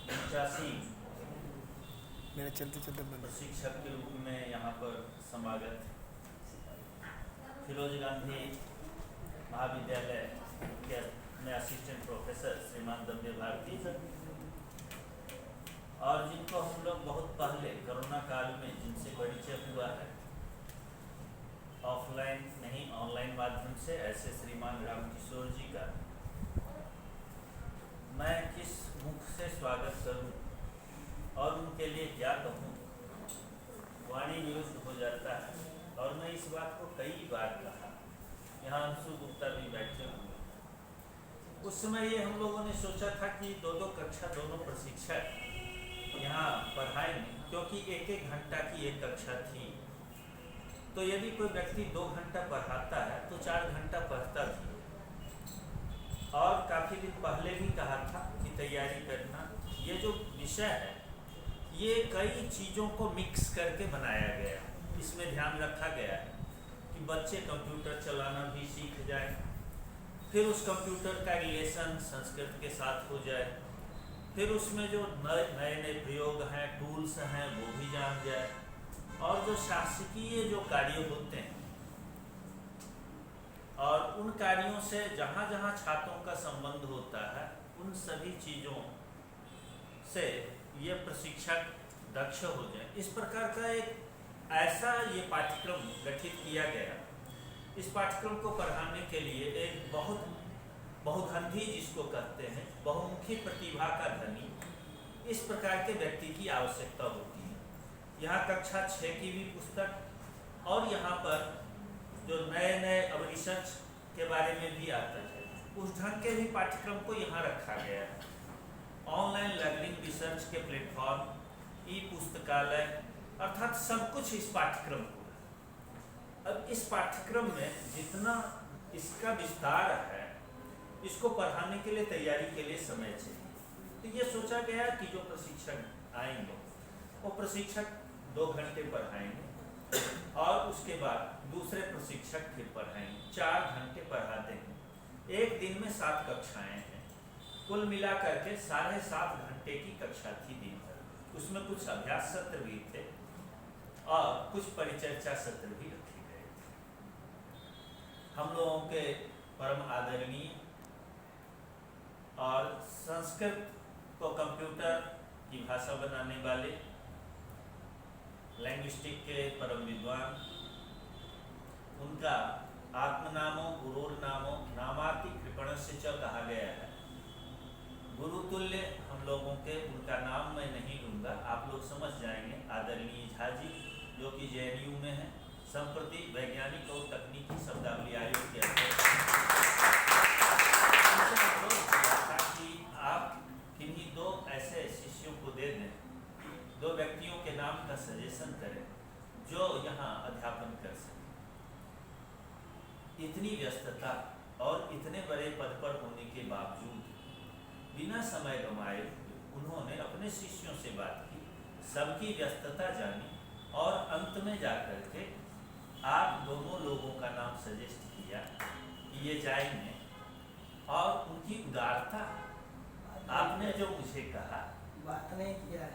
85 मेरा चलते चलते बंद। प्रशिक्षक के रूप में यहाँ पर समागत फिरोज गांधी महाविद्यालय के में असिस्टेंट प्रोफेसर श्रीमान दम्बे भारती सर, और जिनको हम लोग बहुत पहले कोरोना काल में जिनसे परिचय हुआ है ऑफलाइन नहीं ऑनलाइन माध्यम से, ऐसे श्रीमान रामकिशोर जी का मैं किस मुख से स्वागत करूं और उनके लिए क्या कहूं, वाणी विरुद्ध हो जाता है। और मैं इस बात को कई बार कहा, यहाँ अंशु गुप्ता भी बैठे हुए। उस समय ये हम लोगों ने सोचा था कि दो कक्षा दोनों प्रशिक्षक यहाँ पढ़ाएंगे, क्योंकि एक घंटा की एक कक्षा थी। तो यदि कोई व्यक्ति 2 घंटा पढ़ाता है तो 4 घंटा पढ़ता भी। और काफ़ी दिन पहले भी कहा था कि तैयारी करना, ये जो विषय है ये कई चीज़ों को मिक्स करके बनाया गया है। इसमें ध्यान रखा गया है कि बच्चे कंप्यूटर चलाना भी सीख जाए, फिर उस कंप्यूटर का रिलेशन संस्कृत के साथ हो जाए, फिर उसमें जो नए प्रयोग हैं, टूल्स हैं, वो भी जान जाए, और जो शासकीय जो कार्य होते हैं और उन कार्यों से जहाँ जहाँ छात्रों का संबंध होता है उन सभी चीज़ों से ये प्रशिक्षक दक्ष हो जाए। इस प्रकार का एक ऐसा ये पाठ्यक्रम गठित किया गया। इस पाठ्यक्रम को पढ़ाने के लिए एक बहुधंधी जिसको कहते हैं, बहुमुखी प्रतिभा का धनी, इस प्रकार के व्यक्ति की आवश्यकता होती है। यहाँ कक्षा 6 की भी पुस्तक और यहाँ पर जो नए अब रिसर्च के बारे में भी आता है, उस ढंग के भी पाठ्यक्रम को यहाँ रखा गया है। ऑनलाइन लर्निंग रिसर्च के प्लेटफॉर्म, ई पुस्तकालय, अर्थात सब कुछ इस पाठ्यक्रम को है। अब इस पाठ्यक्रम में जितना इसका विस्तार है, इसको पढ़ाने के लिए, तैयारी के लिए समय चाहिए। तो ये सोचा गया कि जो प्रशिक्षक आएंगे वो प्रशिक्षक 2 घंटे पढ़ाएंगे और उसके बाद दूसरे प्रशिक्षक फिर पढ़ाएंगे, 4 घंटे पढ़ाते हैं। एक दिन में 7 कक्षाएं हैं, कुल मिला करके 7.5 घंटे की कक्षा थी दिन भर। उसमें कुछ अभ्यास सत्र भी थे और कुछ परिचर्चा सत्र भी रखे गए थे। हम लोगों के परम आदरणीय और संस्कृत को कंप्यूटर की भाषा बनाने वाले लैंग्विस्टिक के परम विद्वान, उनका आत्मनामो गुरुर्नामो नामाति कृपणस्य च कहा गया है। गुरुतुल्य हम लोगों के, उनका नाम मैं नहीं लूँगा, आप लोग समझ जाएंगे। आदरणीय झा जी जो कि JNU में है, संप्रति वैज्ञानिक और तकनीकी शब्दावली आयोग के अध्यक्ष। कि आप किन्हीं 2 ऐसे शिष्यों को दे दें, 2 व्यक्तियों के नाम का सजेशन करें जो यहाँ अध्यापन कर सकें। इतनी व्यस्तता और इतने बड़े पद पर होने के बावजूद बिना समय गंवाए उन्होंने अपने शिष्यों से बात की, सबकी व्यस्तता जानी और अंत में जाकर के आप दोनों लोगों का नाम सजेस्ट किया कि ये जाएंगे। और उनकी उदारता, आपने जो मुझे कहा, बात नहीं किया,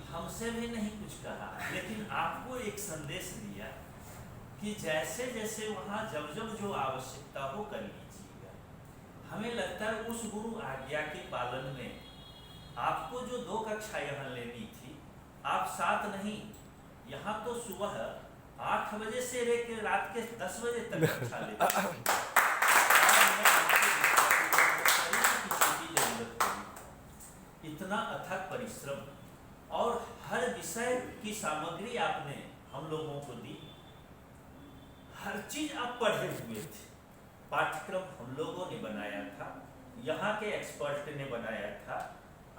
हमसे भी नहीं कुछ कहा, लेकिन आपको एक संदेश दिया कि जैसे जैसे वहाँ जब जो आवश्यकता हो कर लीजिएगा। हमें लगता है उस गुरु आज्ञा के पालन में आपको जो 2 कक्षा यहाँ लेनी थी, आप 7 नहीं, यहाँ तो सुबह 8 बजे से लेकर रात के 10 बजे तक कक्षा लेते। इतना अथक परिश्रम और हर विषय की सामग्री आपने हम लोगों को दी, हर चीज आप पढ़े हुए थे। पाठ्यक्रम हम लोगों ने बनाया था, यहाँ के एक्सपर्ट ने बनाया था।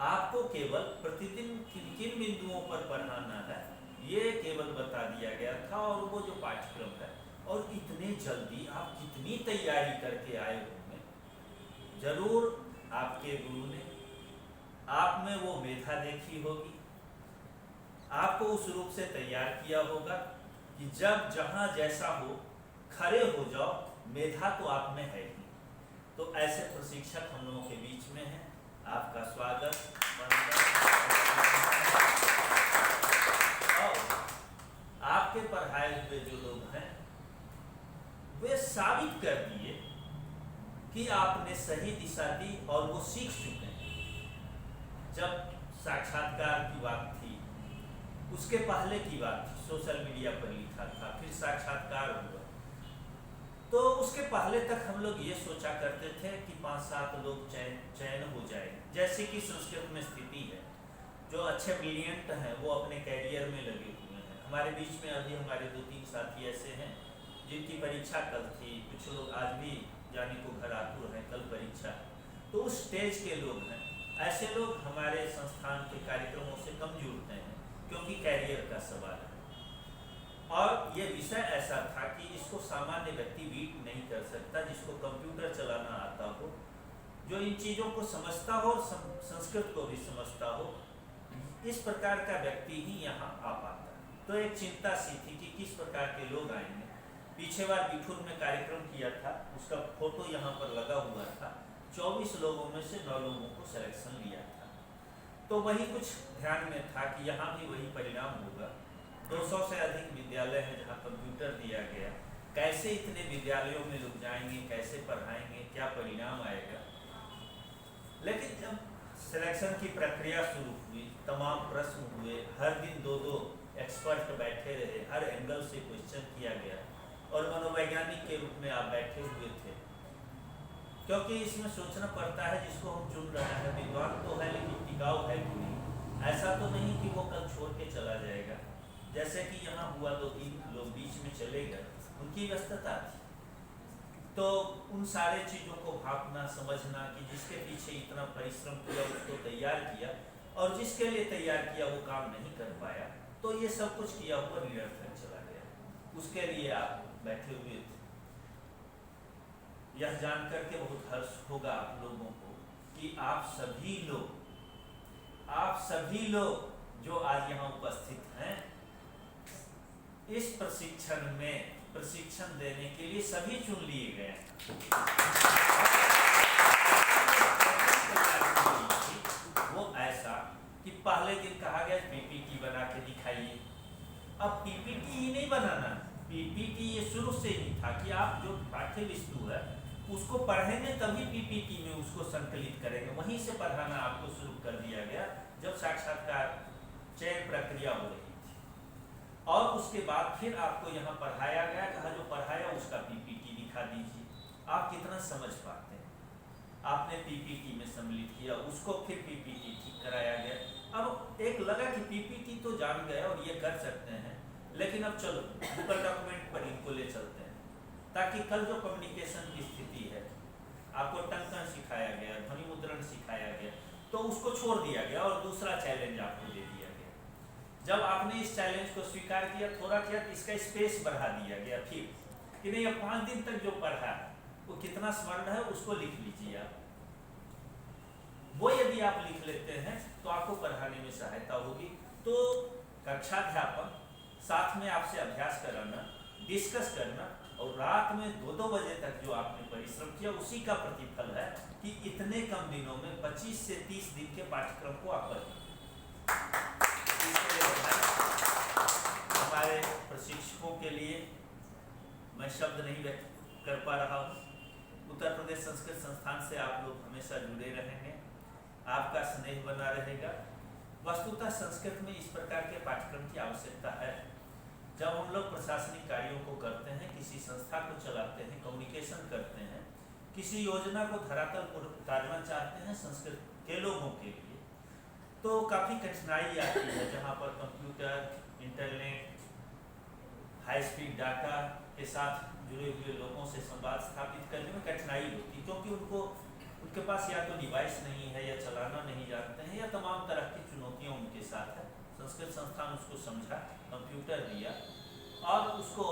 आपको केवल प्रतिदिन किन किन बिंदुओं पर पढ़ाना है ये केवल बता दिया गया था, और वो जो पाठ्यक्रम है, और इतने जल्दी आप कितनी तैयारी करके आए होंगे। जरूर आपके गुरु ने आप में वो मेधा देखी होगी, आपको उस रूप से तैयार किया होगा कि जब जहाँ जैसा हो खड़े हो जाओ, मेधा तो आप में है ही। तो ऐसे प्रशिक्षक हम लोगों के बीच में हैं। आपका स्वागत। साबित कर दिए कि आपने सही दिशा दी और वो सीख चुके हैं। जब साक्षात्कार की बात थी, उसके पहले की बात थी, सोशल मीडिया पर लिखा था, फिर साक्षात्कार हुआ, तो उसके पहले तक हम लोग ये सोचा करते थे कि 5-7 लोग चयन हो जाए, जैसे कि संस्कृत में स्थिति है। जो अच्छे ब्रिलियंट हैं वो अपने कैरियर में लगे हुए हैं। हमारे बीच में अभी हमारे 2-3 साथी ऐसे हैं जिनकी परीक्षा कल थी, कुछ लोग आज भी जाने को घर आतुर हैं, कल परीक्षा है, तो उस स्टेज के लोग हैं। ऐसे लोग हमारे संस्थान के कार्यक्रमों से कम जुड़ते हैं क्योंकि कैरियर का सवाल है। और ये विषय ऐसा था कि इसको सामान्य व्यक्ति बीट नहीं कर सकता, जिसको कंप्यूटर चलाना आता हो, जो इन चीज़ों को समझता हो और संस्कृत को भी समझता हो, इस प्रकार का व्यक्ति ही यहाँ आ पाता है। तो एक चिंता सी थी कि किस प्रकार के लोग आएंगे। पीछे बार बिठूर में कार्यक्रम किया था, उसका फोटो यहाँ पर लगा हुआ था। 24 लोगों में से 9 लोगों को सिलेक्शन लिया था। तो वही कुछ ध्यान में था कि यहाँ भी वही परिणाम होगा। 200 से अधिक विद्यालय हैं जहाँ कंप्यूटर दिया गया। कैसे इतने विद्यालयों में लोग जाएंगे, कैसे पढ़ाएंगे, क्या परिणाम आएगा। लेकिन जब सिलेक्शन की प्रक्रिया शुरू हुई, तमाम प्रश्न हुए, हर दिन 2-2 एक्सपर्ट बैठे रहे, हर एंगल से क्वेश्चन किया गया और मनोवैज्ञानिक के रूप में आप बैठे हुए थे, क्योंकि इसमें सोचना पड़ता है जिसको हम चुन रहे हैं विद्वान तो है लेकिन टिकाऊ है कि नहीं। ऐसा तो नहीं कि वो कल छोड़ के चला जाएगा, जैसे कि यहाँ हुआ 2-3 लोग बीच में चले गए, उनकी व्यस्तता थी। तो उन सारे चीज़ों को भापना समझना कि जिसके पीछे इतना परिश्रम किया, उसको तैयार किया, और जिसके लिए तैयार किया वो काम नहीं कर पाया, तो ये सब कुछ किया हुआ निरर्थक चला गया। उसके लिए आप बैठे हुए थे। यह जानकर के बहुत हर्ष होगा आप लोगों को कि आप सभी लोग जो आज यहाँ उपस्थित हैं, इस प्रशिक्षण में प्रशिक्षण देने के लिए सभी चुन लिए गए हैं। वो ऐसा कि पहले दिन कहा गया पीपीटी बना के दिखाइए। अब पीपीटी ही नहीं बनाना, पीपीटी ये शुरू से ही था कि आप जो पाठ्य वस्तु है उसको पढ़ेंगे तभी पीपीटी में उसको संकलित करेंगे। वहीं से पढ़ाना आपको शुरू कर दिया गया जब साक्षात्कार चयन प्रक्रिया हो रही थी। और उसके बाद फिर आपको यहाँ पढ़ाया गया, कहा जो पढ़ाया उसका पीपीटी दिखा दीजिए। आप कितना समझ पाते हैं। आपने पीपीटी में सम्मिलित किया, उसको फिर पीपीटी ठीक कराया गया। अब एक लगा कि पीपीटी तो जान गए और ये कर सकते हैं, लेकिन अब चलो गूगल डॉक्यूमेंट पर इनको ले चलते हैं, ताकि कल जो कम्युनिकेशन की स्थिति है, आपको टंकन सिखाया गया, ध्वनि मुद्रण सिखाया गया, तो उसको छोड़ दिया गया और दूसरा चैलेंज आपको दे दिया गया। जब आपने इस चैलेंज को स्वीकार किया, थोड़ा किया, इसका स्पेस बढ़ा दिया गया फिर कि नहीं, अब 5 दिन तक जो पढ़ा वो कितना स्मरण है उसको लिख लीजिए आप। वो यदि आप लिख लेते हैं तो आपको पढ़ाने में सहायता होगी। तो कक्षाध्यापक साथ में आपसे अभ्यास कराना, डिस्कस करना, और रात में 2-2 बजे तक जो आपने परिश्रम किया उसी का प्रतिफल है कि इतने कम दिनों में 25 से 30 दिन के पाठ्यक्रम को आप पढ़ें। हमारे प्रशिक्षकों के लिए मैं शब्द नहीं व्यक्त कर पा रहा हूँ। उत्तर प्रदेश संस्कृत संस्थान से आप लोग हमेशा जुड़े रहेंगे, आपका स्नेह बना रहेगा। वस्तुतः संस्कृत में इस प्रकार के पाठ्यक्रम की आवश्यकता है। जब हम लोग प्रशासनिक कार्यों को करते हैं, किसी संस्था को चलाते हैं, कम्युनिकेशन करते हैं, किसी योजना को धरातल पर उतारना चाहते हैं संस्कृत के लोगों के लिए, तो काफ़ी कठिनाई आती है। जहाँ पर computer, internet, high speed data के साथ जुड़े हुए लोगों से संवाद स्थापित करने में कठिनाई होती है, क्योंकि उनके पास या तो डिवाइस नहीं है, या चलाना नहीं जानते हैं, या तमाम तरह की चुनौतियाँ उनके साथ है। संस्कृत संस्थान उसको समझा, कंप्यूटर दिया और उसको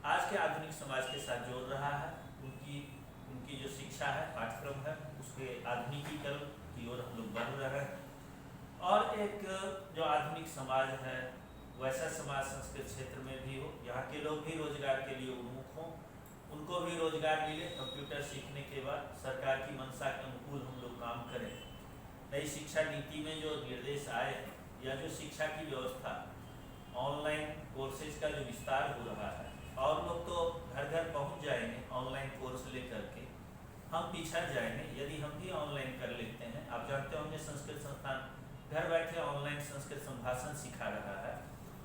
आज के आधुनिक समाज के साथ जोड़ रहा है। उनकी जो शिक्षा है, पाठ्यक्रम है, उसके आधुनिकीकरण की ओर हम लोग बढ़ रहे हैं। और एक जो आधुनिक समाज है वैसा समाज संस्कृत क्षेत्र में भी हो, यहाँ के लोग भी रोजगार के लिए उन्मुख हों, उनको भी रोजगार मिले। कंप्यूटर सीखने के बाद सरकार की मंशा के अनुकूल हम लोग काम करें। नई शिक्षा नीति में जो निर्देश आए हैं, या जो शिक्षा की व्यवस्था, ऑनलाइन कोर्सेज का जो विस्तार हो रहा है, और लोग तो घर घर पहुंच जाएंगे, पिछड़ जाएंगे यदि हम भी ऑनलाइन कर लेते हैं। आप जानते होंगे संस्कृत संस्थान घर बैठे ऑनलाइन संस्कृत संभाषण सिखा रहा है।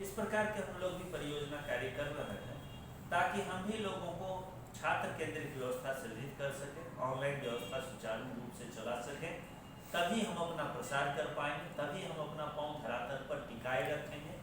इस प्रकार के हम लोग भी परियोजना कार्य कर रहे हैं ताकि हम भी लोगों को छात्र केंद्रित व्यवस्था सृजित कर सकें, ऑनलाइन व्यवस्था सुचारू रूप से चला सकें। तभी हम अपना प्रसार कर पाएंगे, तभी हम अपना पांव धरातल पर टिकाए रखेंगे